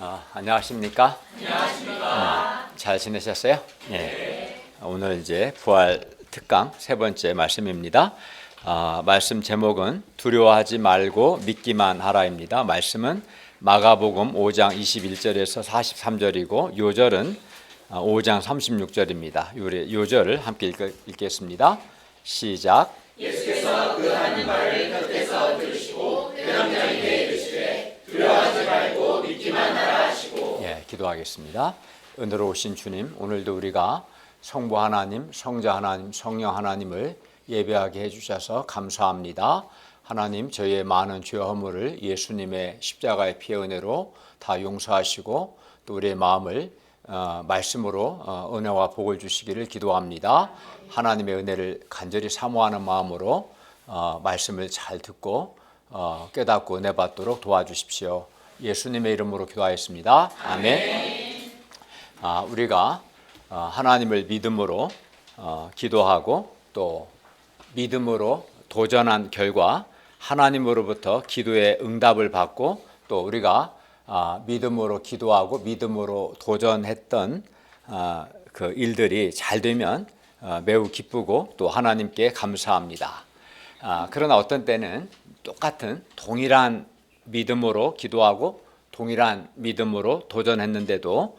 안녕하십니까? 안녕하십니까? 잘 지내셨어요? 네. 오늘 이제 부활 특강 세 번째 말씀입니다. 말씀 제목은 두려워하지 말고 믿기만 하라입니다. 말씀은 마가복음 5장 21절에서 43절이고 요절은 5장 36절입니다. 요절을 함께 읽겠습니다. 시작. 예수께서 그 한 말을 곁에서 들으시고 회당장에게 이르시되 두려워하지 말고 믿기만 하라 하시고. 기도하겠습니다. 은혜로우신 주님, 오늘도 우리가 성부 하나님, 성자 하나님, 성령 하나님을 예배하게 해주셔서 감사합니다. 하나님, 저희의 많은 죄 허물을 예수님의 십자가의 피의 은혜로 다 용서하시고 또 우리의 마음을 말씀으로 은혜와 복을 주시기를 기도합니다. 하나님의 은혜를 간절히 사모하는 마음으로 말씀을 잘 듣고 깨닫고 은혜 받도록 도와주십시오. 예수님의 이름으로 기도하였습니다. 아멘. 우리가 하나님을 믿음으로 기도하고 또 믿음으로 도전한 결과 하나님으로부터 기도의 응답을 받고 또 우리가 믿음으로 기도하고 믿음으로 도전했던 그 일들이 잘 되면 매우 기쁘고 또 하나님께 감사합니다. 그러나 어떤 때는 똑같은 동일한 믿음으로 기도하고 동일한 믿음으로 도전했는데도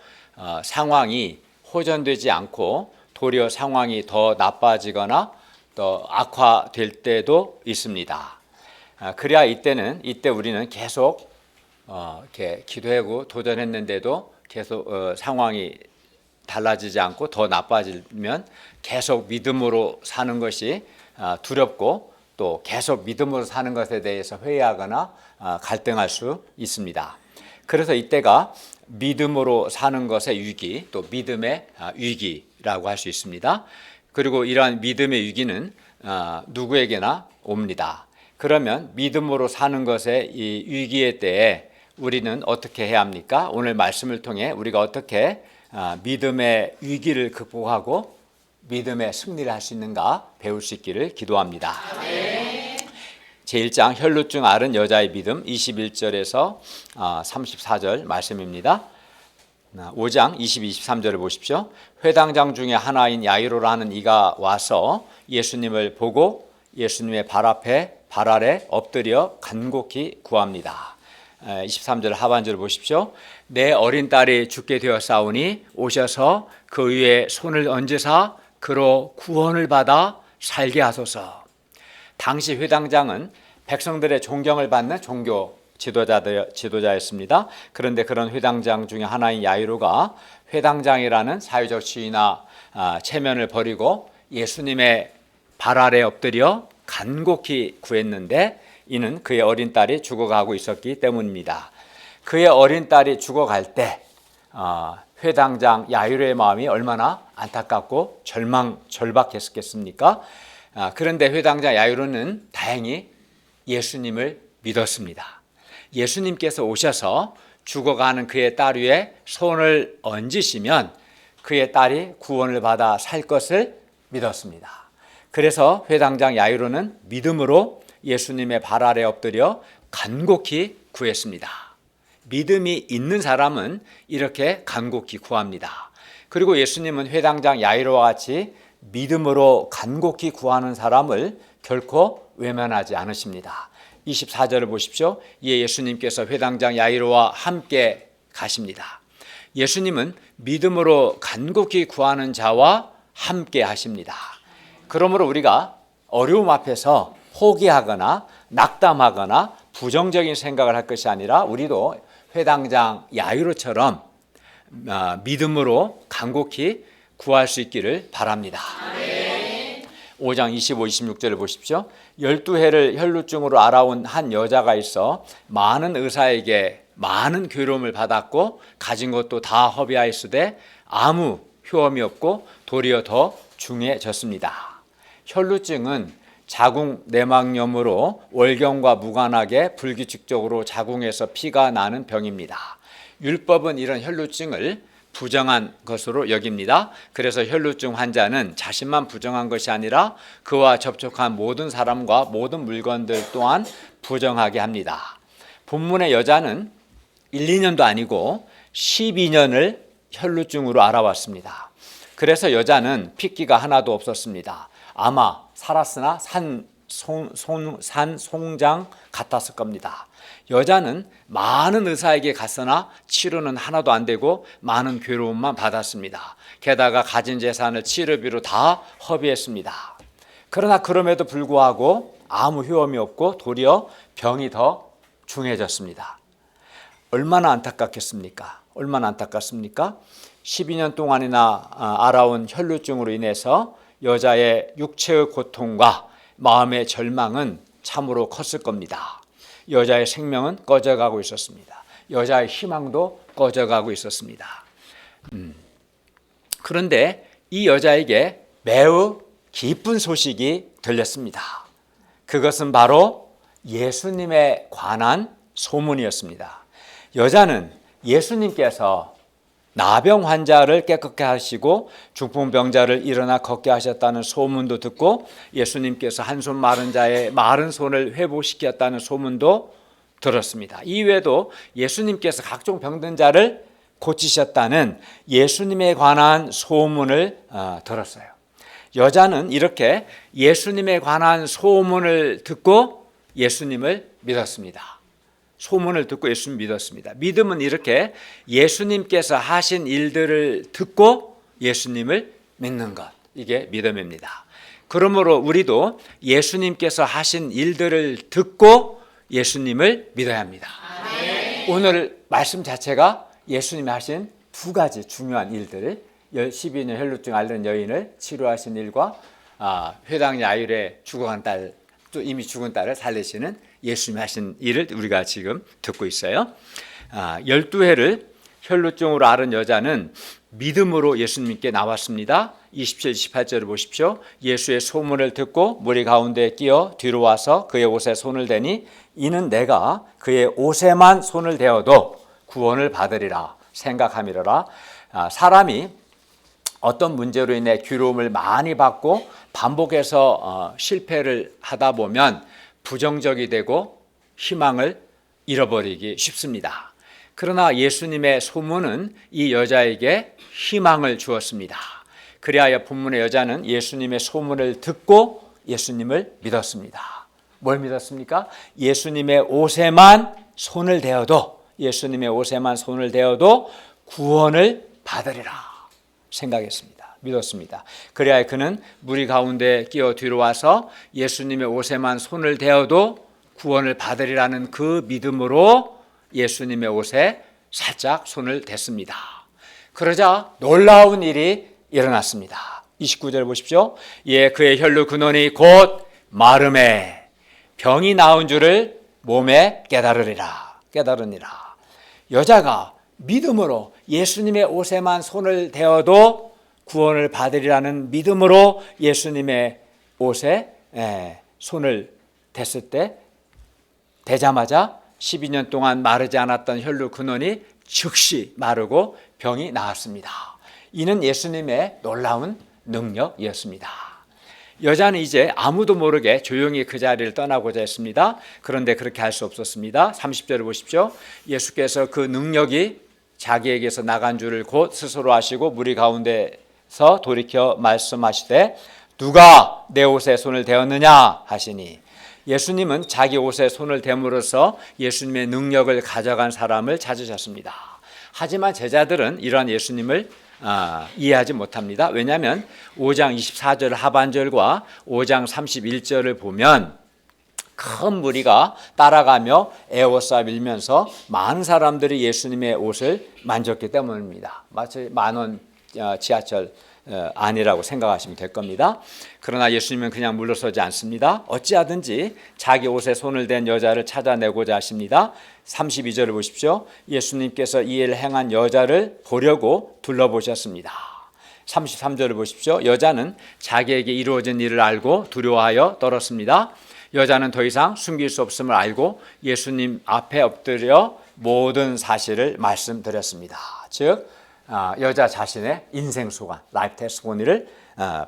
상황이 호전되지 않고 도리어 상황이 더 나빠지거나 더 악화될 때도 있습니다. 그래야 이때 우리는 계속 이렇게 기도하고 도전했는데도 계속 상황이 달라지지 않고 더 나빠지면 계속 믿음으로 사는 것이 두렵고 또 계속 믿음으로 사는 것에 대해서 회의하거나 갈등할 수 있습니다. 그래서 이때가 믿음으로 사는 것의 위기, 또 믿음의 위기라고 할 수 있습니다. 그리고 이러한 믿음의 위기는 누구에게나 옵니다. 그러면 믿음으로 사는 것의 이 위기의 때에 우리는 어떻게 해야 합니까? 오늘 말씀을 통해 우리가 어떻게 믿음의 위기를 극복하고 믿음의 승리를 할 수 있는가 배울 수 있기를 기도합니다. 제1장 혈루증 앓은 여자의 믿음 21절에서 34절 말씀입니다. 5장 22, 23절을 보십시오. 회당장 중에 하나인 야이로라는 이가 와서 예수님을 보고 예수님의 발 아래 엎드려 간곡히 구합니다. 23절 하반절을 보십시오. 내 어린 딸이 죽게 되었사오니 오셔서 그 위에 손을 얹으사 그로 구원을 받아 살게 하소서. 당시 회당장은 백성들의 존경을 받는 종교 지도자였습니다. 그런데 그런 회당장 중에 하나인 야이로가 회당장이라는 사회적 지위나 체면을 버리고 예수님의 발 아래 엎드려 간곡히 구했는데 이는 그의 어린 딸이 죽어가고 있었기 때문입니다. 그의 어린 딸이 죽어갈 때 회당장 야이로의 마음이 얼마나 안타깝고 절박했겠습니까? 그런데 회당장 야이로는 다행히 예수님을 믿었습니다. 예수님께서 오셔서 죽어가는 그의 딸 위에 손을 얹으시면 그의 딸이 구원을 받아 살 것을 믿었습니다. 그래서 회당장 야이로는 믿음으로 예수님의 발 아래 엎드려 간곡히 구했습니다. 믿음이 있는 사람은 이렇게 간곡히 구합니다. 그리고 예수님은 회당장 야이로와 같이 믿음으로 간곡히 구하는 사람을 결코 외면하지 않으십니다. 24절을 보십시오. 이에 예수님께서 회당장 야이로와 함께 가십니다. 예수님은 믿음으로 간곡히 구하는 자와 함께 하십니다. 그러므로 우리가 어려움 앞에서 포기하거나 낙담하거나 부정적인 생각을 할 것이 아니라 우리도 회당장 야이로처럼 믿음으로 간곡히 구할 수 있기를 바랍니다. 5장 25, 26절을 보십시오. 12해를 혈루증으로 앓아온 한 여자가 있어 많은 의사에게 많은 괴로움을 받았고 가진 것도 다 허비하였으되 아무 효험이 없고 도리어 더 중해졌습니다. 혈루증은 자궁 내막염으로 월경과 무관하게 불규칙적으로 자궁에서 피가 나는 병입니다. 율법은 이런 혈루증을 부정한 것으로 여깁니다. 그래서 혈루증 환자는 자신만 부정한 것이 아니라 그와 접촉한 모든 사람과 모든 물건들 또한 부정하게 합니다. 본문의 여자는 1, 2년도 아니고 12년을 혈루증으로 알아왔습니다. 그래서 여자는 핏기가 하나도 없었습니다. 아마 살았으나 산송장 같았을 겁니다. 여자는 많은 의사에게 갔으나 치료는 하나도 안 되고 많은 괴로움만 받았습니다. 게다가 가진 재산을 치료비로 다 허비했습니다. 그러나 그럼에도 불구하고 아무 효험이 없고 도리어 병이 더 중해졌습니다. 얼마나 안타깝겠습니까? 얼마나 안타깝습니까? 12년 동안이나 알아온 혈루증으로 인해서 여자의 육체의 고통과 마음의 절망은 참으로 컸을 겁니다. 여자의 생명은 꺼져가고 있었습니다. 여자의 희망도 꺼져가고 있었습니다. 그런데 이 여자에게 매우 기쁜 소식이 들렸습니다. 그것은 바로 예수님에 관한 소문이었습니다. 여자는 예수님께서 나병 환자를 깨끗게 하시고 중풍병자를 일어나 걷게 하셨다는 소문도 듣고 예수님께서 한 손 마른 자의 마른 손을 회복시켰다는 소문도 들었습니다. 이외에도 예수님께서 각종 병든 자를 고치셨다는 예수님에 관한 소문을 들었어요. 여자는 이렇게 예수님에 관한 소문을 듣고 예수님을 믿었습니다. 소문을 듣고 예수님 믿었습니다. 믿음은 이렇게 예수님께서 하신 일들을 듣고 예수님을 믿는 것, 이게 믿음입니다. 그러므로 우리도 예수님께서 하신 일들을 듣고 예수님을 믿어야 합니다. 오늘 말씀 자체가 예수님이 하신 두 가지 중요한 일들을 12년 혈루증 앓는 여인을 치료하신 일과 회당 야율에 죽어간 딸, 또 이미 죽은 딸을 살리시는 예수님이 하신 일을 우리가 지금 듣고 있어요. 12회를 혈루증으로 앓은 여자는 믿음으로 예수님께 나왔습니다. 27, 28절을 보십시오. 예수의 소문을 듣고 무리 가운데 끼어 뒤로 와서 그의 옷에 손을 대니 이는 내가 그의 옷에만 손을 대어도 구원을 받으리라 생각함이로라. 사람이 어떤 문제로 인해 괴로움을 많이 받고 반복해서 실패를 하다 보면 부정적이 되고 희망을 잃어버리기 쉽습니다. 그러나 예수님의 소문은 이 여자에게 희망을 주었습니다. 그리하여 본문의 여자는 예수님의 소문을 듣고 예수님을 믿었습니다. 뭘 믿었습니까? 예수님의 옷에만 손을 대어도 구원을 받으리라 생각했습니다. 믿었습니다. 그래야 그는 무리 가운데 끼어 뒤로 와서 예수님의 옷에만 손을 대어도 구원을 받으리라는 그 믿음으로 예수님의 옷에 살짝 손을 댔습니다. 그러자 놀라운 일이 일어났습니다. 29절 보십시오. 그의 혈루 근원이 곧 마름에 병이 나은 줄을 몸에 깨달으니라. 여자가 믿음으로 예수님의 옷에만 손을 대어도 구원을 받으리라는 믿음으로 예수님의 옷에 손을 댔을 때 대자마자 12년 동안 마르지 않았던 혈루 근원이 즉시 마르고 병이 나았습니다. 이는 예수님의 놀라운 능력이었습니다. 여자는 이제 아무도 모르게 조용히 그 자리를 떠나고자 했습니다. 그런데 그렇게 할 수 없었습니다. 30절을 보십시오. 예수께서 그 능력이 자기에게서 나간 줄을 곧 스스로 아시고 무리 가운데서 돌이켜 말씀하시되 누가 내 옷에 손을 대었느냐 하시니 예수님은 자기 옷에 손을 댐으로써 예수님의 능력을 가져간 사람을 찾으셨습니다. 하지만 제자들은 이러한 예수님을 이해하지 못합니다. 왜냐하면 5장 24절 하반절과 5장 31절을 보면 큰 무리가 따라가며 에워싸 밀면서 많은 사람들이 예수님의 옷을 만졌기 때문입니다. 마치 만원 지하철 아니라고 생각하시면 될 겁니다. 그러나 예수님은 그냥 물러서지 않습니다. 어찌하든지 자기 옷에 손을 댄 여자를 찾아내고자 하십니다. 32절을 보십시오. 예수님께서 이 일을 행한 여자를 보려고 둘러보셨습니다. 33절을 보십시오. 여자는 자기에게 이루어진 일을 알고 두려워하여 떨었습니다. 여자는 더 이상 숨길 수 없음을 알고 예수님 앞에 엎드려 모든 사실을 말씀드렸습니다. 즉 여자 자신의 인생 소감, 라이프 테스티모니를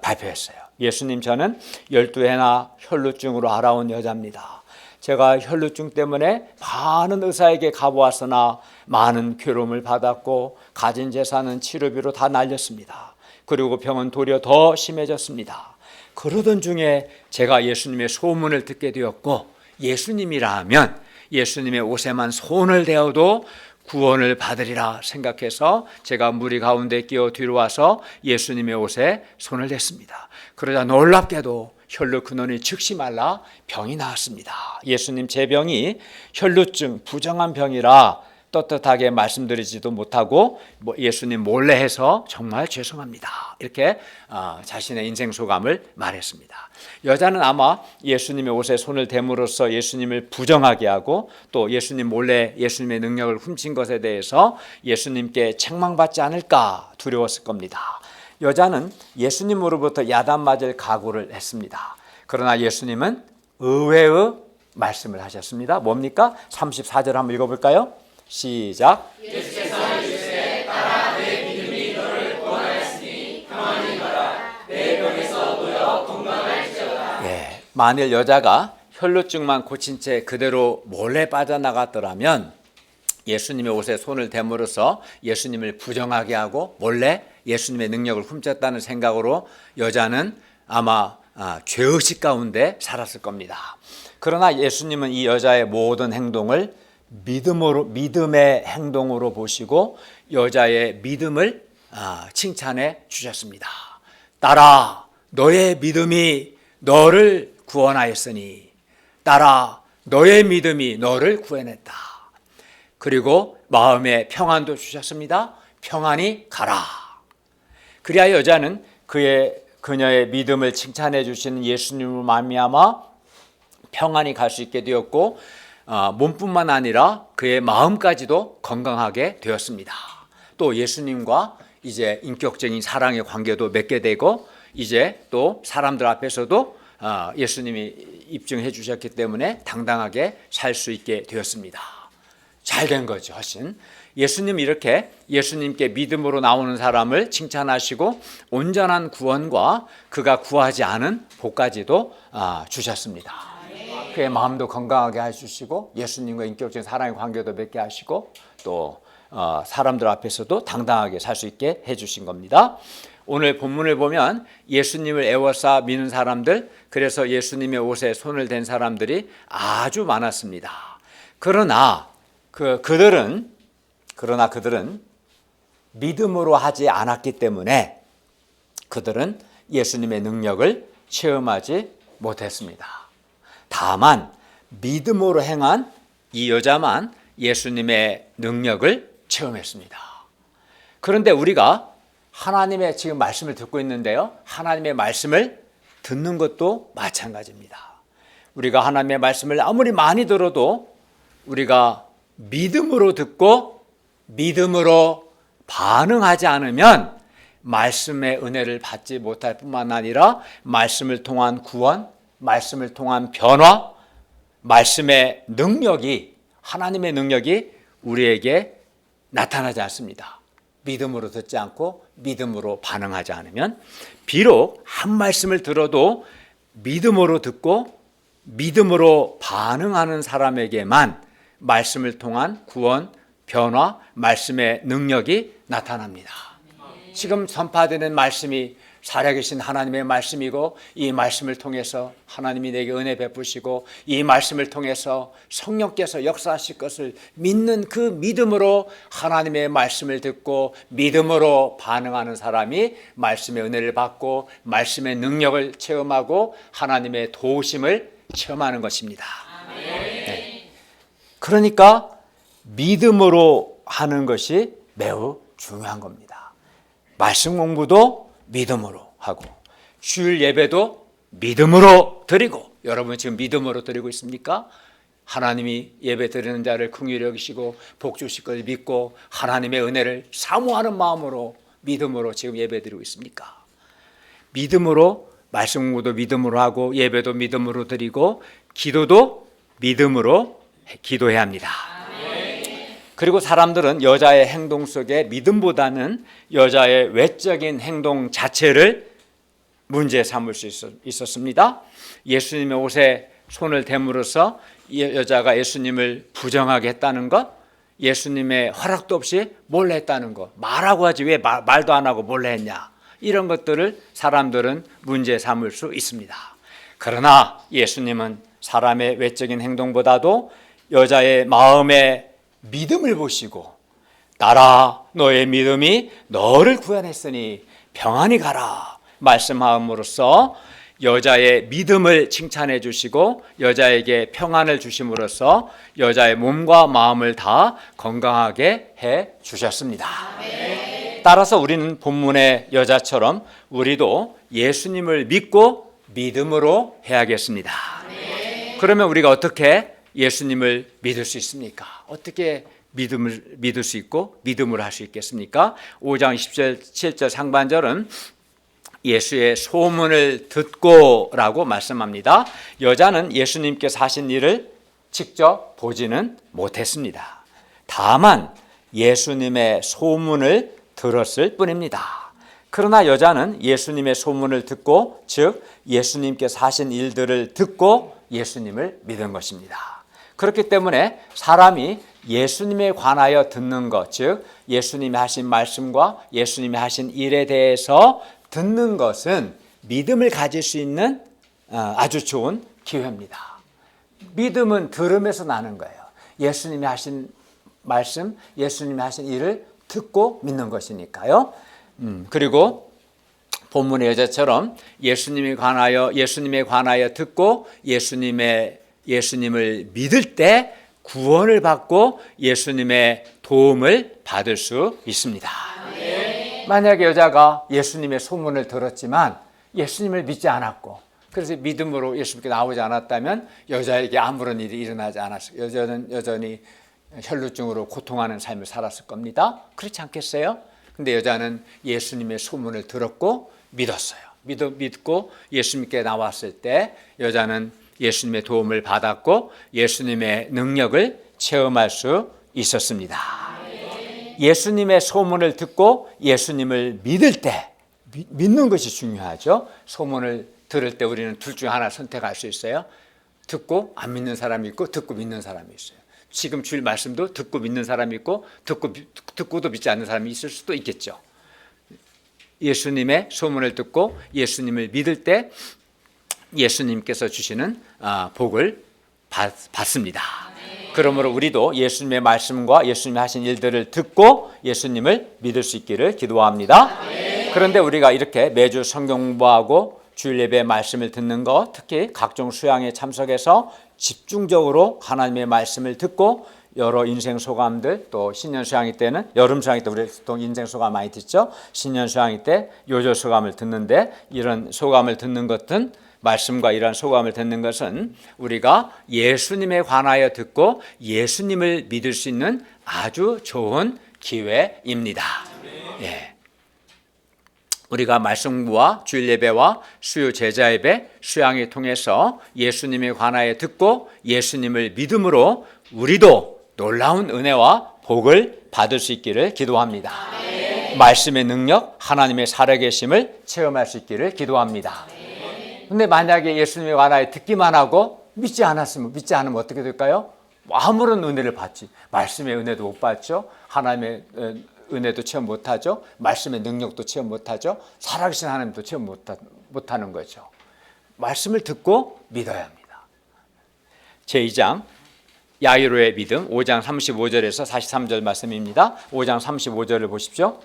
발표했어요. 예수님, 저는 12해나 혈루증으로 알아온 여자입니다. 제가 혈루증 때문에 많은 의사에게 가보았으나 많은 괴로움을 받았고 가진 재산은 치료비로 다 날렸습니다. 그리고 병은 도리어 더 심해졌습니다. 그러던 중에 제가 예수님의 소문을 듣게 되었고 예수님이라면 예수님의 옷에만 손을 대어도 구원을 받으리라 생각해서 제가 무리 가운데 끼어 뒤로 와서 예수님의 옷에 손을 댔습니다. 그러자 놀랍게도 혈루 근원이 즉시 말라 병이 나았습니다. 예수님, 제 병이 혈루증 부정한 병이라 떳떳하게 말씀드리지도 못하고 예수님 몰래 해서 정말 죄송합니다, 이렇게 자신의 인생 소감을 말했습니다. 여자는 아마 예수님의 옷에 손을 댐으로써 예수님을 부정하게 하고 또 예수님 몰래 예수님의 능력을 훔친 것에 대해서 예수님께 책망받지 않을까 두려웠을 겁니다. 여자는 예수님으로부터 야단 맞을 각오를 했습니다. 그러나 예수님은 의외의 말씀을 하셨습니다. 뭡니까? 34절 한번 읽어볼까요? 시작. 예수께서 이르시되 따라 내 믿음이 너를 구원하였으니 평안히 가라. 내 병에서 놓여 건강할지어다. 예, 만일 여자가 혈루증만 고친 채 그대로 몰래 빠져나갔더라면 예수님의 옷에 손을 댐으로써 예수님을 부정하게 하고 몰래 예수님의 능력을 훔쳤다는 생각으로 여자는 아마 죄의식 가운데 살았을 겁니다. 그러나 예수님은 이 여자의 모든 행동을 믿음의 행동으로 보시고 여자의 믿음을 칭찬해 주셨습니다. 딸아, 너의 믿음이 너를 구원하였으니, 딸아, 너의 믿음이 너를 구원했다. 그리고 마음의 평안도 주셨습니다. 평안히 가라. 그래야 여자는 그녀의 믿음을 칭찬해 주시는 예수님으로 말미암아 평안히 갈 수 있게 되었고 몸뿐만 아니라 그의 마음까지도 건강하게 되었습니다. 또 예수님과 이제 인격적인 사랑의 관계도 맺게 되고 이제 또 사람들 앞에서도 예수님이 입증해 주셨기 때문에 당당하게 살 수 있게 되었습니다. 잘 된 거죠, 훨씬. 예수님 이렇게 예수님께 믿음으로 나오는 사람을 칭찬하시고 온전한 구원과 그가 구하지 않은 복까지도 주셨습니다. 그의 마음도 건강하게 해주시고 예수님과 인격적인 사랑의 관계도 맺게 하시고 또 사람들 앞에서도 당당하게 살 수 있게 해주신 겁니다. 오늘 본문을 보면 예수님을 애워싸 믿는 사람들, 그래서 예수님의 옷에 손을 댄 사람들이 아주 많았습니다. 그러나 그들은 믿음으로 하지 않았기 때문에 그들은 예수님의 능력을 체험하지 못했습니다. 다만 믿음으로 행한 이 여자만 예수님의 능력을 체험했습니다. 그런데 우리가 하나님의 지금 말씀을 듣고 있는데요, 하나님의 말씀을 듣는 것도 마찬가지입니다. 우리가 하나님의 말씀을 아무리 많이 들어도 우리가 믿음으로 듣고 믿음으로 반응하지 않으면 말씀의 은혜를 받지 못할 뿐만 아니라 말씀을 통한 구원, 말씀을 통한 변화, 말씀의 능력이, 하나님의 능력이 우리에게 나타나지 않습니다. 믿음으로 듣지 않고 믿음으로 반응하지 않으면 비록 한 말씀을 들어도 믿음으로 듣고 믿음으로 반응하는 사람에게만 말씀을 통한 구원, 변화, 말씀의 능력이 나타납니다. 지금 선포되는 말씀이 살아계신 하나님의 말씀이고 이 말씀을 통해서 하나님이 내게 은혜 베푸시고 이 말씀을 통해서 성령께서 역사하실 것을 믿는 그 믿음으로 하나님의 말씀을 듣고 믿음으로 반응하는 사람이 말씀의 은혜를 받고 말씀의 능력을 체험하고 하나님의 도우심을 체험하는 것입니다. 네. 그러니까 믿음으로 하는 것이 매우 중요한 겁니다. 말씀 공부도 믿음으로 하고 주일 예배도 믿음으로 드리고, 여러분 지금 믿음으로 드리고 있습니까? 하나님이 예배 드리는 자를 긍휼히 여기시고 복 주실 것을 믿고 하나님의 은혜를 사모하는 마음으로 믿음으로 지금 예배 드리고 있습니까? 믿음으로 말씀 공부도 믿음으로 하고 예배도 믿음으로 드리고 기도도 믿음으로 기도해야 합니다. 그리고 사람들은 여자의 행동 속에 믿음보다는 여자의 외적인 행동 자체를 문제 삼을 수 있었습니다. 예수님의 옷에 손을 댐으로써 여자가 예수님을 부정하게 했다는 것, 예수님의 허락도 없이 몰래 했다는 것, 말하고 하지 왜 말도 안 하고 몰래 했냐, 이런 것들을 사람들은 문제 삼을 수 있습니다. 그러나 예수님은 사람의 외적인 행동보다도 여자의 마음의 믿음을 보시고, 따라 너의 믿음이 너를 구원했으니 평안히 가라 말씀함으로써 여자의 믿음을 칭찬해 주시고 여자에게 평안을 주심으로써 여자의 몸과 마음을 다 건강하게 해 주셨습니다. 따라서 우리는 본문의 여자처럼 우리도 예수님을 믿고 믿음으로 해야겠습니다. 그러면 우리가 어떻게 예수님을 믿을 수 있습니까? 어떻게 믿음을 믿을 수 있고 믿음으로 할 수 있겠습니까? 5장 10절 7절 상반절은 예수의 소문을 듣고라고 말씀합니다. 여자는 예수님께서 하신 일을 직접 보지는 못했습니다. 다만 예수님의 소문을 들었을 뿐입니다. 그러나 여자는 예수님의 소문을 듣고, 즉 예수님께서 하신 일들을 듣고 예수님을 믿은 것입니다. 그렇기 때문에 사람이 예수님에 관하여 듣는 것, 즉 예수님이 하신 말씀과 예수님이 하신 일에 대해서 듣는 것은 믿음을 가질 수 있는 아주 좋은 기회입니다. 믿음은 들음에서 나는 거예요. 예수님이 하신 말씀, 예수님이 하신 일을 듣고 믿는 것이니까요. 그리고 본문의 여자처럼 예수님에 관하여 듣고 예수님을 믿을 때 구원을 받고 예수님의 도움을 받을 수 있습니다. 만약에 여자가 예수님의 소문을 들었지만 예수님을 믿지 않았고, 그래서 믿음으로 예수님께 나오지 않았다면 여자에게 아무런 일이 일어나지 않았어요. 여자는 여전히 혈루증으로 고통하는 삶을 살았을 겁니다. 그렇지 않겠어요? 근데 여자는 예수님의 소문을 들었고 믿었어요. 믿고 예수님께 나왔을 때 여자는 예수님의 도움을 받았고 예수님의 능력을 체험할 수 있었습니다. 예수님의 소문을 듣고 예수님을 믿을 때, 믿는 것이 중요하죠. 소문을 들을 때 우리는 둘 중 하나 선택할 수 있어요. 듣고 안 믿는 사람이 있고 듣고 믿는 사람이 있어요. 지금 주일 말씀도 듣고 믿는 사람이 있고 듣고도 믿지 않는 사람이 있을 수도 있겠죠. 예수님의 소문을 듣고 예수님을 믿을 때 예수님께서 주시는 복을 받습니다. 그러므로 우리도 예수님의 말씀과 예수님이 하신 일들을 듣고 예수님을 믿을 수 있기를 기도합니다. 그런데 우리가 이렇게 매주 성경 공부하고 주일 예배 말씀을 듣는 것, 특히 각종 수양에 참석해서 집중적으로 하나님의 말씀을 듣고 여러 인생 소감들, 또 신년 수양회 때는, 여름 수양회 때 우리 보통 인생 소감 많이 듣죠. 신년 수양회 때 요조 소감을 듣는데, 이런 소감을 듣는 것은, 말씀과 이러한 소감을 듣는 것은 우리가 예수님에 관하여 듣고 예수님을 믿을 수 있는 아주 좋은 기회입니다. 예. 우리가 말씀과 주일 예배와 수요 제자 예배, 수양을 통해서 예수님에 관하여 듣고 예수님을 믿음으로 우리도 놀라운 은혜와 복을 받을 수 있기를 기도합니다. 말씀의 능력, 하나님의 살아계심을 체험할 수 있기를 기도합니다. 근데 만약에 예수님에 관하여 듣기만 하고 믿지 않으면 어떻게 될까요? 아무런 은혜를 받지, 말씀의 은혜도 못 받죠. 하나님의 은혜도 체험 못하죠. 말씀의 능력도 체험 못하죠. 살아계신 하나님도 체험 못하는 거죠. 말씀을 듣고 믿어야 합니다. 제2장 야이로의 믿음 5장 35절에서 43절 말씀입니다. 5장 35절을 보십시오.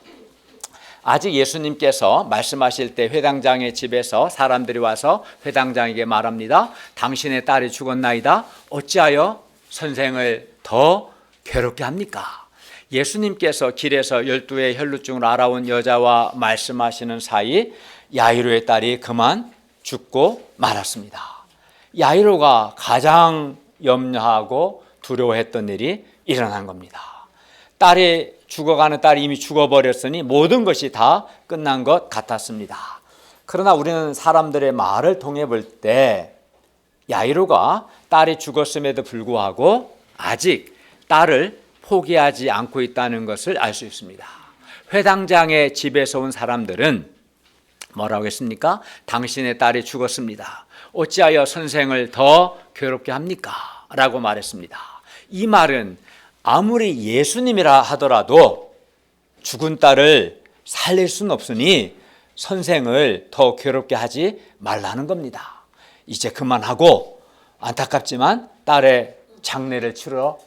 아직 예수님께서 말씀하실 때 회당장의 집에서 사람들이 와서 회당장에게 말합니다. 당신의 딸이 죽었나이다. 어찌하여 선생을 더 괴롭게 합니까? 예수님께서 길에서 12의 혈루증을 알아온 여자와 말씀하시는 사이 야이로의 딸이 그만 죽고 말았습니다. 야이로가 가장 염려하고 두려워했던 일이 일어난 겁니다. 죽어가는 딸이 이미 죽어버렸으니 모든 것이 다 끝난 것 같았습니다. 그러나 우리는 사람들의 말을 통해 볼 때 야이로가 딸이 죽었음에도 불구하고 아직 딸을 포기하지 않고 있다는 것을 알 수 있습니다. 회당장의 집에서 온 사람들은 뭐라고 했습니까? 당신의 딸이 죽었습니다. 어찌하여 선생을 더 괴롭게 합니까? 라고 말했습니다. 이 말은 아무리 예수님이라 하더라도 죽은 딸을 살릴 수는 없으니 선생을 더 괴롭게 하지 말라는 겁니다. 이제 그만하고 안타깝지만 딸의 장례를 치러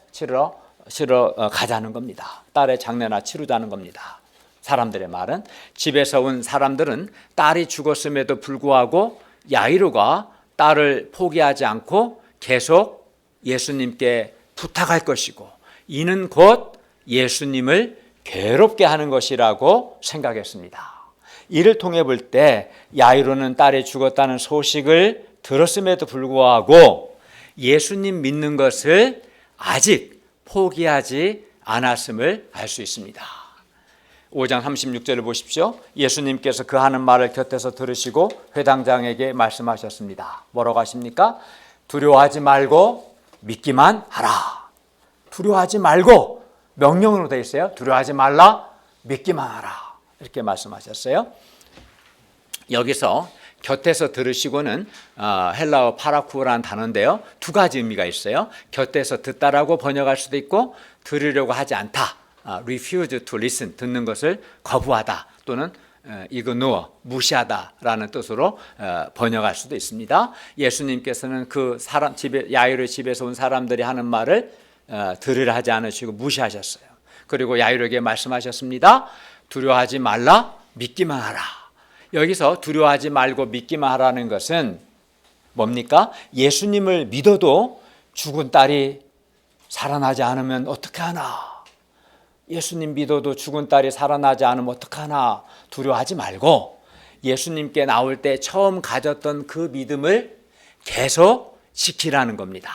가자는 겁니다. 딸의 장례나 치르자는 겁니다. 사람들의 말은, 집에서 온 사람들은 딸이 죽었음에도 불구하고 야이로가 딸을 포기하지 않고 계속 예수님께 부탁할 것이고, 이는 곧 예수님을 괴롭게 하는 것이라고 생각했습니다. 이를 통해 볼 때 야이로는 딸이 죽었다는 소식을 들었음에도 불구하고 예수님 믿는 것을 아직 포기하지 않았음을 알 수 있습니다. 5장 36절을 보십시오. 예수님께서 그 하는 말을 곁에서 들으시고 회당장에게 말씀하셨습니다. 뭐라고 하십니까? 두려워하지 말고 믿기만 하라. 두려워하지 말고, 명령으로 되어 있어요. 두려워하지 말라, 믿기만 하라. 이렇게 말씀하셨어요. 여기서 곁에서 들으시고는 헬라어 파라쿠라는 단어인데요, 두 가지 의미가 있어요. 곁에서 듣다라고 번역할 수도 있고, 들으려고 하지 않다, refuse to listen, 듣는 것을 거부하다, 또는 ignore, 무시하다라는 뜻으로 번역할 수도 있습니다. 예수님께서는 그 사람 집에, 야이로 집에서 온 사람들이 하는 말을 들으려 하지 않으시고 무시하셨어요. 그리고 야이로에게 말씀하셨습니다. 두려워하지 말라, 믿기만 하라. 여기서 두려워하지 말고 믿기만 하라는 것은 뭡니까? 예수님을 믿어도 죽은 딸이 살아나지 않으면 어떡하나? 예수님 믿어도 죽은 딸이 살아나지 않으면 어떡하나? 두려워하지 말고 예수님께 나올 때 처음 가졌던 그 믿음을 계속 지키라는 겁니다.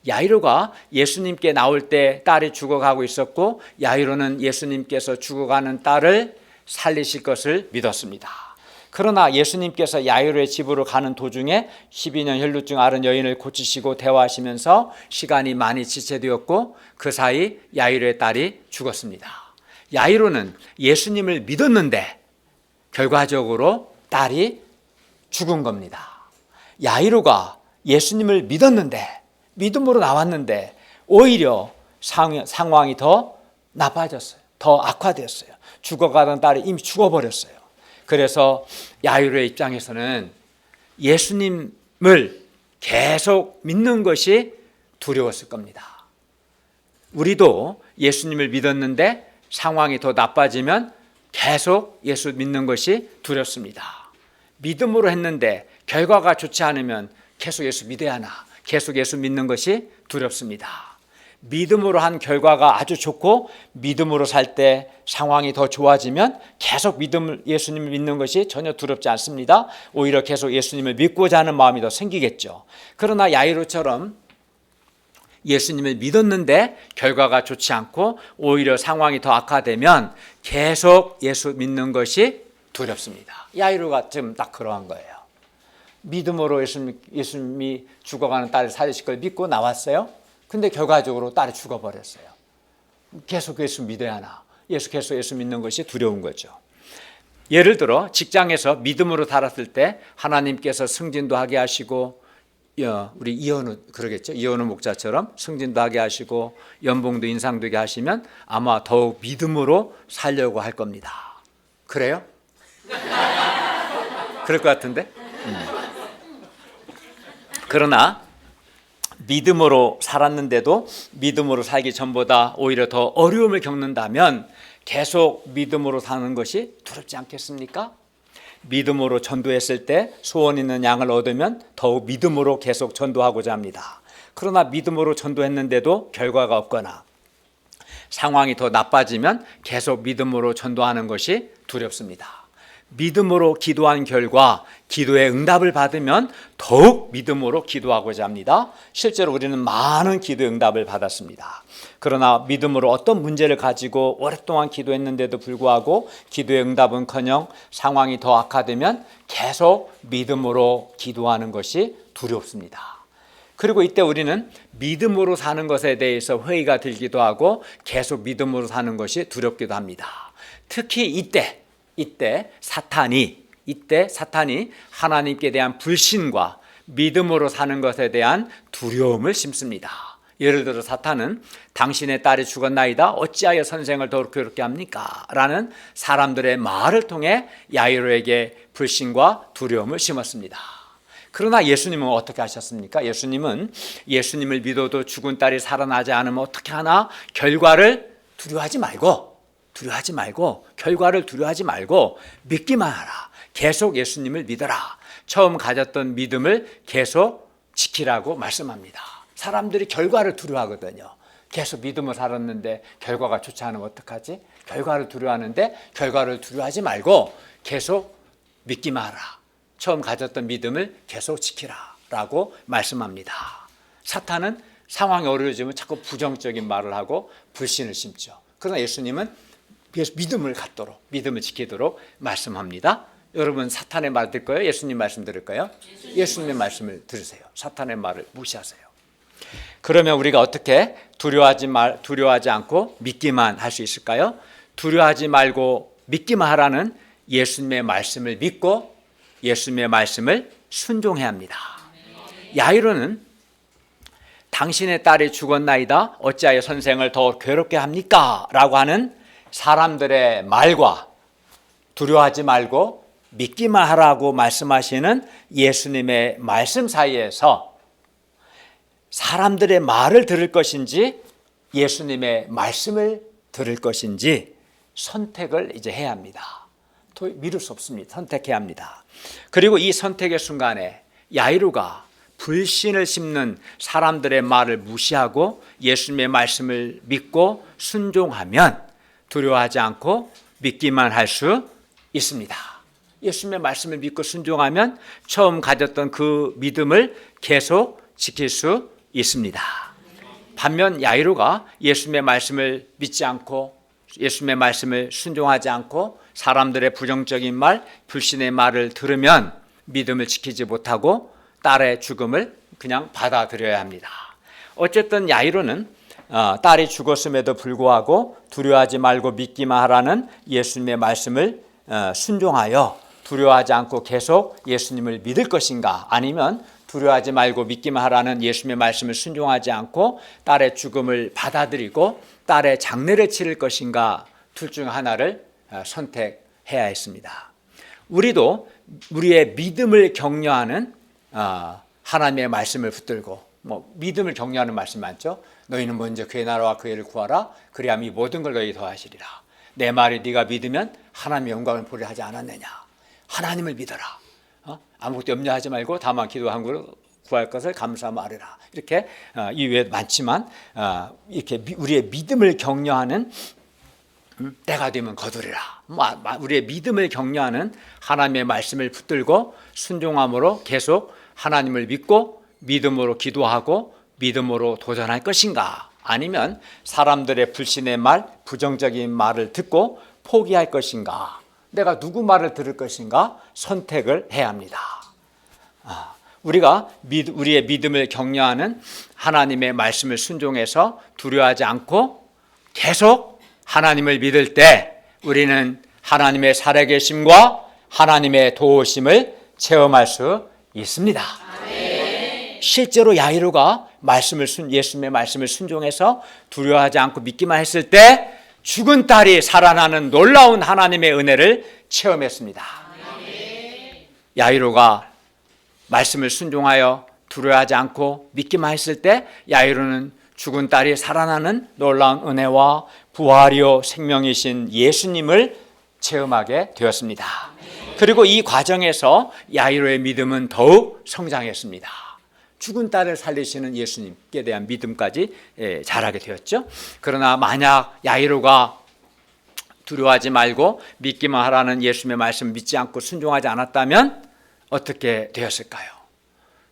야이로가 예수님께 나올 때 딸이 죽어가고 있었고, 야이로는 예수님께서 죽어가는 딸을 살리실 것을 믿었습니다. 그러나 예수님께서 야이로의 집으로 가는 도중에 12년 혈루증 앓은 여인을 고치시고 대화하시면서 시간이 많이 지체되었고, 그 사이 야이로의 딸이 죽었습니다. 야이로는 예수님을 믿었는데 결과적으로 딸이 죽은 겁니다. 야이로가 예수님을 믿었는데, 믿음으로 나왔는데 오히려 상황이 더 나빠졌어요. 더 악화됐어요. 죽어가던 딸이 이미 죽어버렸어요. 그래서 야이로의 입장에서는 예수님을 계속 믿는 것이 두려웠을 겁니다. 우리도 예수님을 믿었는데 상황이 더 나빠지면 계속 예수 믿는 것이 두렵습니다. 믿음으로 했는데 결과가 좋지 않으면 계속 예수 믿어야 하나, 계속 예수 믿는 것이 두렵습니다. 믿음으로 한 결과가 아주 좋고 믿음으로 살 때 상황이 더 좋아지면 계속 예수님을 믿는 것이 전혀 두렵지 않습니다. 오히려 계속 예수님을 믿고자 하는 마음이 더 생기겠죠. 그러나 야이로처럼 예수님을 믿었는데 결과가 좋지 않고 오히려 상황이 더 악화되면 계속 예수 믿는 것이 두렵습니다. 야이로가 지금 딱 그러한 거예요. 믿음으로 예수님이 죽어가는 딸을 살리실 걸 믿고 나왔어요. 근데 결과적으로 딸이 죽어버렸어요. 계속 예수 믿어야 하나? 계속 예수 믿는 것이 두려운 거죠. 예를 들어 직장에서 믿음으로 살았을 때 하나님께서 승진도 하게 하시고, 우리 이현우 그러겠죠. 이현우 목자처럼 승진도 하게 하시고 연봉도 인상되게 하시면 아마 더욱 믿음으로 살려고 할 겁니다. 그래요? 그럴 것 같은데? 그러나 믿음으로 살았는데도 믿음으로 살기 전보다 오히려 더 어려움을 겪는다면 계속 믿음으로 사는 것이 두렵지 않겠습니까? 믿음으로 전도했을 때 소원 있는 양을 얻으면 더욱 믿음으로 계속 전도하고자 합니다. 그러나 믿음으로 전도했는데도 결과가 없거나 상황이 더 나빠지면 계속 믿음으로 전도하는 것이 두렵습니다. 믿음으로 기도한 결과 기도의 응답을 받으면 더욱 믿음으로 기도하고자 합니다. 실제로 우리는 많은 기도의 응답을 받았습니다. 그러나 믿음으로 어떤 문제를 가지고 오랫동안 기도했는데도 불구하고 기도의 응답은커녕 상황이 더 악화되면 계속 믿음으로 기도하는 것이 두렵습니다. 그리고 이때 우리는 믿음으로 사는 것에 대해서 회의가 들기도 하고 계속 믿음으로 사는 것이 두렵기도 합니다. 특히 이때 사탄이 하나님께 대한 불신과 믿음으로 사는 것에 대한 두려움을 심습니다. 예를 들어 사탄은 당신의 딸이 죽었나이다 어찌하여 선생을 더욱 괴롭게 합니까? 라는 사람들의 말을 통해 야이로에게 불신과 두려움을 심었습니다. 그러나 예수님은 어떻게 하셨습니까? 예수님은 예수님을 믿어도 죽은 딸이 살아나지 않으면 어떻게 하나? 결과를 두려워하지 말고 결과를 두려워하지 말고 믿기만 하라. 계속 예수님을 믿어라. 처음 가졌던 믿음을 계속 지키라고 말씀합니다. 사람들이 결과를 두려워하거든요. 계속 믿음을 살았는데 결과가 좋지 않으면 어떡하지? 결과를 두려워하는데 결과를 두려워하지 말고 계속 믿기만 하라. 처음 가졌던 믿음을 계속 지키라라고 말씀합니다. 사탄은 상황이 어려워지면 자꾸 부정적인 말을 하고 불신을 심죠. 그러나 예수님은 계속 믿음을 갖도록, 믿음을 지키도록 말씀합니다. 여러분 사탄의 말 들을 거예요? 예수님 말씀 들을 거예요? 예수님의 말씀을 들으세요. 사탄의 말을 무시하세요. 그러면 우리가 어떻게 두려워하지 않고 믿기만 할 수 있을까요? 두려워하지 말고 믿기만 하라는 예수님의 말씀을 믿고 예수님의 말씀을 순종해야 합니다. 야이로는 당신의 딸이 죽었나이다 어찌하여 선생을 더 괴롭게 합니까? 라고 하는 사람들의 말과 두려워하지 말고 믿기만 하라고 말씀하시는 예수님의 말씀 사이에서 사람들의 말을 들을 것인지 예수님의 말씀을 들을 것인지 선택을 이제 해야 합니다. 미룰 수 없습니다. 선택해야 합니다. 그리고 이 선택의 순간에 야이로가 불신을 심는 사람들의 말을 무시하고 예수님의 말씀을 믿고 순종하면 두려워하지 않고 믿기만 할 수 있습니다. 예수님의 말씀을 믿고 순종하면 처음 가졌던 그 믿음을 계속 지킬 수 있습니다. 반면 야이로가 예수님의 말씀을 믿지 않고 예수님의 말씀을 순종하지 않고 사람들의 부정적인 말, 불신의 말을 들으면 믿음을 지키지 못하고 딸의 죽음을 그냥 받아들여야 합니다. 어쨌든 야이로는 딸이 죽었음에도 불구하고 두려워하지 말고 믿기만 하라는 예수님의 말씀을 순종하여 두려워하지 않고 계속 예수님을 믿을 것인가, 아니면 두려워하지 말고 믿기만 하라는 예수님의 말씀을 순종하지 않고 딸의 죽음을 받아들이고 딸의 장례를 치를 것인가, 둘 중 하나를 선택해야 했습니다. 우리도 우리의 믿음을 격려하는 하나님의 말씀을 붙들고, 믿음을 격려하는 말씀 많죠. 너희는 먼저 그의 나라와 그의 일을 구하라. 그리하면 이 모든 걸 너희 더하시리라. 내 말이 네가 믿으면 하나님의 영광을 보려 하지 않았느냐. 하나님을 믿어라. 아무것도 염려하지 말고 다만 기도한 걸 구할 것을 감사하며 아뢰라. 이렇게 이외에 많지만 이렇게 우리의 믿음을 격려하는 때가 되면 거두리라. 우리의 믿음을 격려하는 하나님의 말씀을 붙들고 순종함으로 계속 하나님을 믿고 믿음으로 기도하고 믿음으로 도전할 것인가, 아니면 사람들의 불신의 말, 부정적인 말을 듣고 포기할 것인가, 내가 누구 말을 들을 것인가 선택을 해야 합니다. 우리가 우리의 믿음을 격려하는 하나님의 말씀을 순종해서 두려워하지 않고 계속 하나님을 믿을 때 우리는 하나님의 살아계심과 하나님의 도우심을 체험할 수 있습니다. 아멘. 실제로 야이로가 예수님의 말씀을 순종해서 두려워하지 않고 믿기만 했을 때 죽은 딸이 살아나는 놀라운 하나님의 은혜를 체험했습니다. 아멘. 야이로가 말씀을 순종하여 두려워하지 않고 믿기만 했을 때 야이로는 죽은 딸이 살아나는 놀라운 은혜와 부활이요 생명이신 예수님을 체험하게 되었습니다. 그리고 이 과정에서 야이로의 믿음은 더욱 성장했습니다. 죽은 딸을 살리시는 예수님께 대한 믿음까지 자라게 되었죠. 그러나 만약 야이로가 두려워하지 말고 믿기만 하라는 예수님의 말씀을 믿지 않고 순종하지 않았다면 어떻게 되었을까요?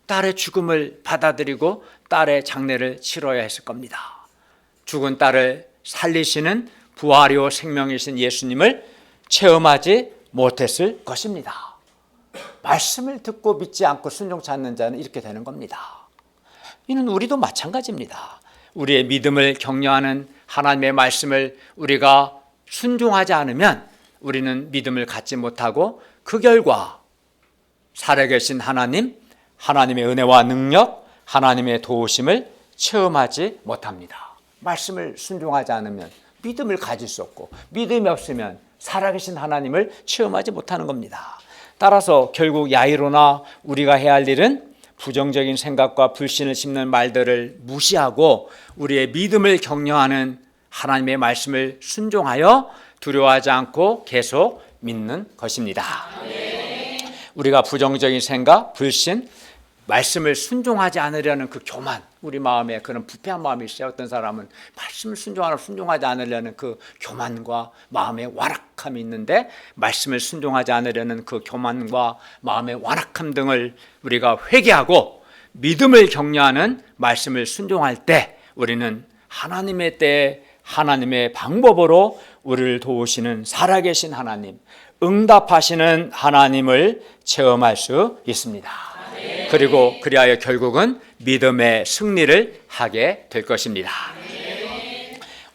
딸의 죽음을 받아들이고 딸의 장례를 치러야 했을 겁니다. 죽은 딸을 살리시는 부활이요 생명이신 예수님을 체험하지 못했을 것입니다. 말씀을 듣고 믿지 않고 순종치 않는 자는 이렇게 되는 겁니다. 이는 우리도 마찬가지입니다. 우리의 믿음을 격려하는 하나님의 말씀을 우리가 순종하지 않으면 우리는 믿음을 갖지 못하고 그 결과 살아계신 하나님, 하나님의 은혜와 능력, 하나님의 도우심을 체험하지 못합니다. 말씀을 순종하지 않으면 믿음을 가질 수 없고, 믿음이 없으면 살아계신 하나님을 체험하지 못하는 겁니다. 따라서 결국 야이로나 우리가 해야 할 일은 부정적인 생각과 불신을 심는 말들을 무시하고 우리의 믿음을 격려하는 하나님의 말씀을 순종하여 두려워하지 않고 계속 믿는 것입니다. 우리가 부정적인 생각, 불신, 말씀을 순종하지 않으려는 그 교만, 우리 마음에 그런 부패한 마음이 있어요. 어떤 사람은 말씀을 순종하지 않으려는 그 교만과 마음의 완악함이 있는데, 말씀을 순종하지 않으려는 그 교만과 마음의 완악함 등을 우리가 회개하고 믿음을 격려하는 말씀을 순종할 때 우리는 하나님의 때에 하나님의 방법으로 우리를 도우시는 살아계신 하나님, 응답하시는 하나님을 체험할 수 있습니다. 그리고 그리하여 결국은 믿음의 승리를 하게 될 것입니다.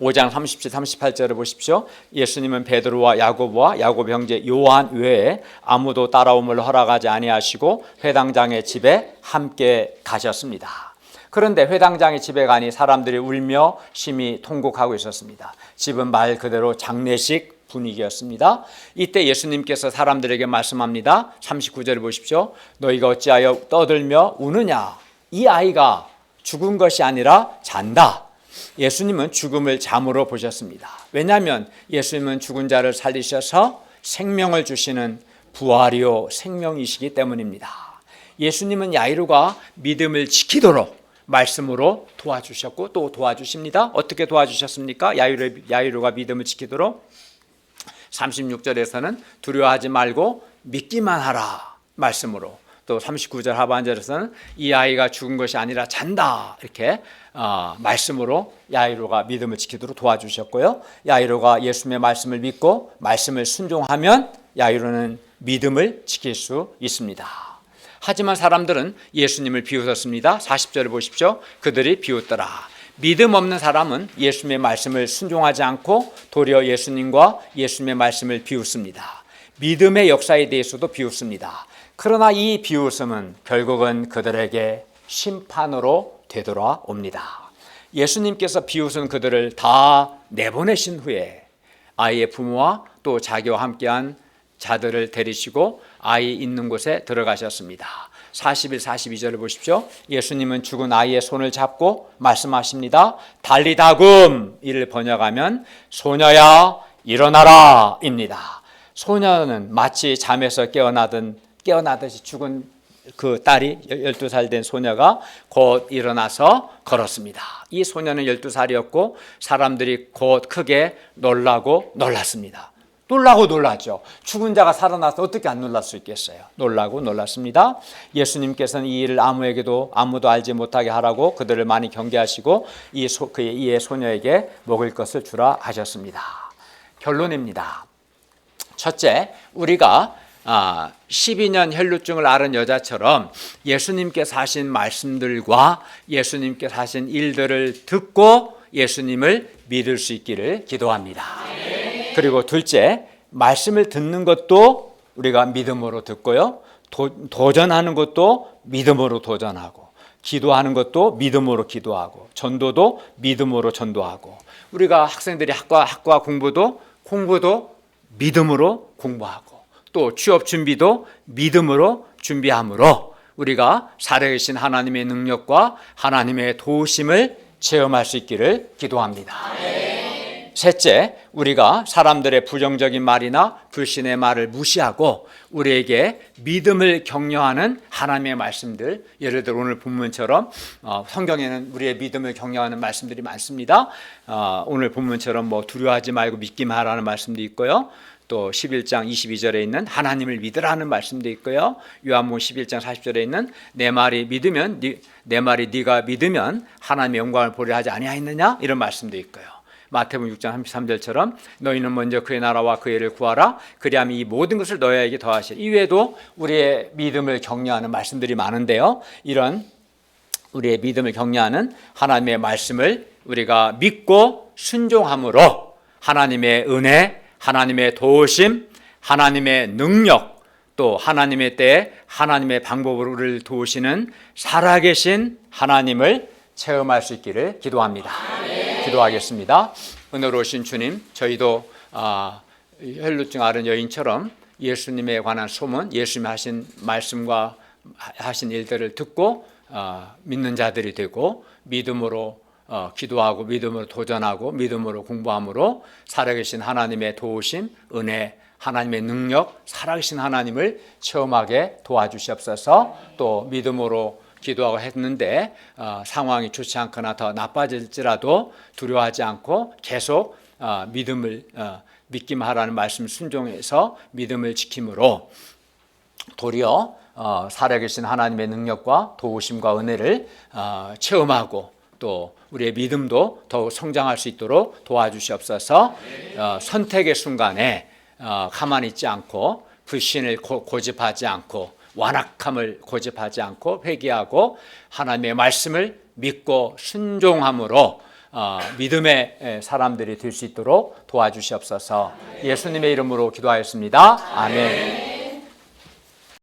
5장 37, 38절을 보십시오. 예수님은 베드로와 야고보와 야고보 형제 요한 외에 아무도 따라옴을 허락하지 아니하시고 회당장의 집에 함께 가셨습니다. 그런데 회당장의 집에 가니 사람들이 울며 심히 통곡하고 있었습니다. 집은 말 그대로 장례식 분위기였습니다. 이때 예수님께서 사람들에게 말씀합니다. 39절을 보십시오. 너희가 어찌하여 떠들며 우느냐? 이 아이가 죽은 것이 아니라 잔다. 예수님은 죽음을 잠으로 보셨습니다. 왜냐하면 예수님은 죽은 자를 살리셔서 생명을 주시는 부활이요 생명이시기 때문입니다. 예수님은 야이로가 믿음을 지키도록 말씀으로 도와주셨고 또 도와주십니다. 어떻게 도와주셨습니까? 야이로가 믿음을 지키도록 36절에서는 두려워하지 말고 믿기만 하라 말씀으로, 또 39절 하반절에서는 이 아이가 죽은 것이 아니라 잔다 이렇게 말씀으로 야이로가 믿음을 지키도록 도와주셨고요. 야이로가 예수님의 말씀을 믿고 말씀을 순종하면 야이로는 믿음을 지킬 수 있습니다. 하지만 사람들은 예수님을 비웃었습니다. 40절을 보십시오. 그들이 비웃더라. 믿음 없는 사람은 예수님의 말씀을 순종하지 않고 도리어 예수님과 예수님의 말씀을 비웃습니다. 믿음의 역사에 대해서도 비웃습니다. 그러나 이 비웃음은 결국은 그들에게 심판으로 되돌아옵니다. 예수님께서 비웃은 그들을 다 내보내신 후에 아이의 부모와 또 자기와 함께한 자들을 데리시고 아이 있는 곳에 들어가셨습니다. 41, 42절을 보십시오. 예수님은 죽은 아이의 손을 잡고 말씀하십니다. 달리다금, 이를 번역하면 소녀야 일어나라 입니다. 소녀는 마치 잠에서 깨어나듯이 죽은 그 딸이 12살 된 소녀가 곧 일어나서 걸었습니다. 이 소녀는 12살이었고 사람들이 곧 크게 놀랐습니다. 놀랐죠. 죽은 자가 살아나서 어떻게 안 놀랄 수 있겠어요. 놀랐습니다. 예수님께서는 이 일을 아무도 알지 못하게 하라고 그들을 많이 경계하시고 이의 소녀에게 먹을 것을 주라 하셨습니다. 결론입니다. 첫째, 우리가 12년 혈루증을 앓은 여자처럼 예수님께서 하신 말씀들과 예수님께서 하신 일들을 듣고 예수님을 믿을 수 있기를 기도합니다. 그리고 둘째, 말씀을 듣는 것도 우리가 믿음으로 듣고요. 도전하는 것도 믿음으로 도전하고, 기도하는 것도 믿음으로 기도하고, 전도도 믿음으로 전도하고, 우리가 학생들이 학과 공부도 믿음으로 공부하고, 또 취업 준비도 믿음으로 준비함으로 우리가 살아계신 하나님의 능력과 하나님의 도우심을 체험할 수 있기를 기도합니다. 셋째, 우리가 사람들의 부정적인 말이나 불신의 말을 무시하고 우리에게 믿음을 격려하는 하나님의 말씀들, 예를 들어 오늘 본문처럼 성경에는 우리의 믿음을 격려하는 말씀들이 많습니다. 오늘 본문처럼 두려워하지 말고 믿기만 하라는 말씀도 있고요. 또 11장 22절에 있는 하나님을 믿으라는 말씀도 있고요. 요한복음 11장 40절에 있는 내 말이 네가 믿으면 하나님의 영광을 보려 하지 아니하였느냐, 이런 말씀도 있고요. 마태복음 6장 33절처럼 너희는 먼저 그의 나라와 그의 일을 구하라, 그리하면 이 모든 것을 너희에게 더하시리. 이외에도 우리의 믿음을 격려하는 말씀들이 많은데요, 이런 우리의 믿음을 격려하는 하나님의 말씀을 우리가 믿고 순종함으로 하나님의 은혜, 하나님의 도우심, 하나님의 능력, 또 하나님의 때에 하나님의 방법으로 우리를 도우시는 살아계신 하나님을 체험할 수 있기를 기도합니다. 기도하겠습니다. 은혜로우신 주님, 저희도 혈루증 앓은 여인처럼 예수님에 관한 소문, 예수님 하신 말씀과 하신 일들을 듣고 믿는 자들이 되고 믿음으로 기도하고 믿음으로 도전하고 믿음으로 공부함으로 살아계신 하나님의 도우심, 은혜, 하나님의 능력, 살아계신 하나님을 체험하게 도와주시옵소서. 또 믿음으로 기도하고 했는데 상황이 좋지 않거나 더 나빠질지라도 두려워하지 않고 계속 믿음을 믿기만 하라는 말씀 순종해서 믿음을 지킴으로 도리어 살아계신 하나님의 능력과 도우심과 은혜를 체험하고 또 우리의 믿음도 더욱 성장할 수 있도록 도와주시옵소서. 선택의 순간에 가만히 있지 않고 불신을 고집하지 않고 완악함을 고집하지 않고 회개하고 하나님의 말씀을 믿고 순종함으로 믿음의 사람들이 될 수 있도록 도와주시옵소서. 예수님의 이름으로 기도하였습니다. 아멘.